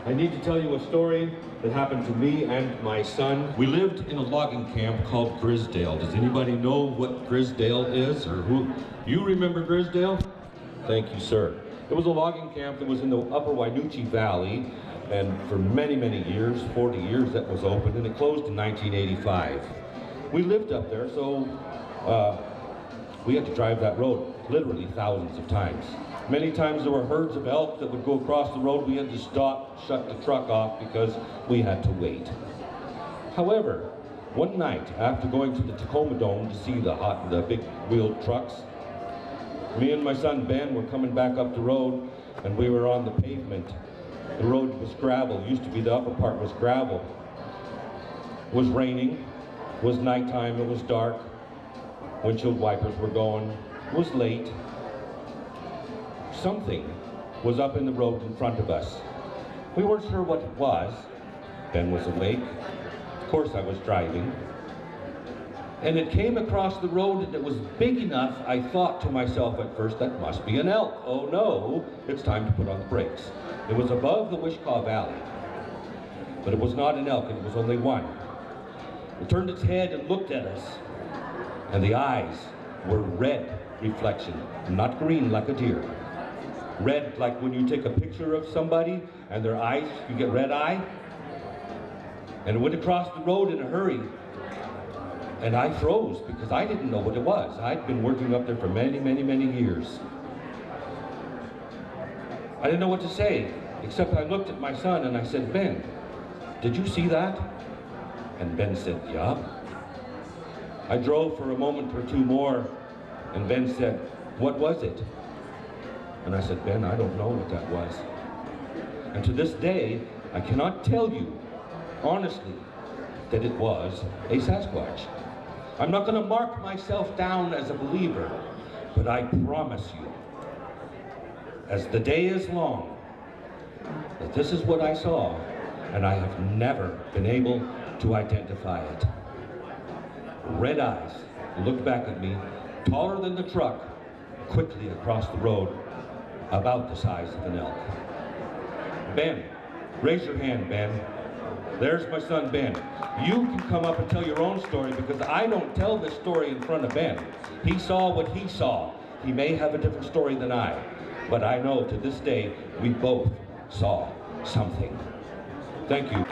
I need to tell you a story that happened to me and my son. We lived in a logging camp called Grisdale. Does anybody know what Grisdale is, or who? You remember Grisdale? Thank you, sir. It was a logging camp that was in the upper Wynoochee Valley, and for many, many years, 40 years that was open, and it closed in 1985. We lived up there, so we had to drive that road literally thousands of times. Many times there were herds of elk that would go across the road. We had to stop, shut the truck off because we had to wait. However, one night after going to the Tacoma Dome to see the big wheeled trucks, me and my son Ben were coming back up the road, and we were on the pavement. The road was gravel. Used to be the upper part was gravel. It was raining. It was nighttime. It was dark. Windshield wipers were going. It was late. Something was up in the road in front of us. We weren't sure what it was. Ben was awake. Of course I was driving. And it came across the road, and it was big enough, I thought to myself at first, that must be an elk. Oh no, it's time to put on the brakes. It was above the Wishkah Valley. But it was not an elk, and it was only one. It turned its head and looked at us. And the eyes were red reflection, not green like a deer. Red, like when you take a picture of somebody and their eyes, you get red eye. And it went across the road in a hurry. And I froze because I didn't know what it was. I'd been working up there for many, many, many years. I didn't know what to say, except I looked at my son and I said, Ben, did you see that? And Ben said, yeah. I drove for a moment or two more, and Ben said, what was it? And I said, Ben, I don't know what that was. And to this day, I cannot tell you, honestly, that it was a Sasquatch. I'm not going to mark myself down as a believer, but I promise you, as the day is long, that this is what I saw, and I have never been able to identify it. Red eyes looked back at me, taller than the truck, quickly across the road, about the size of an elk. Ben, raise your hand, Ben. There's my son, Ben. You can come up and tell your own story, because I don't tell this story in front of Ben. He saw what he saw. He may have a different story than I, but I know to this day we both saw something. Thank you.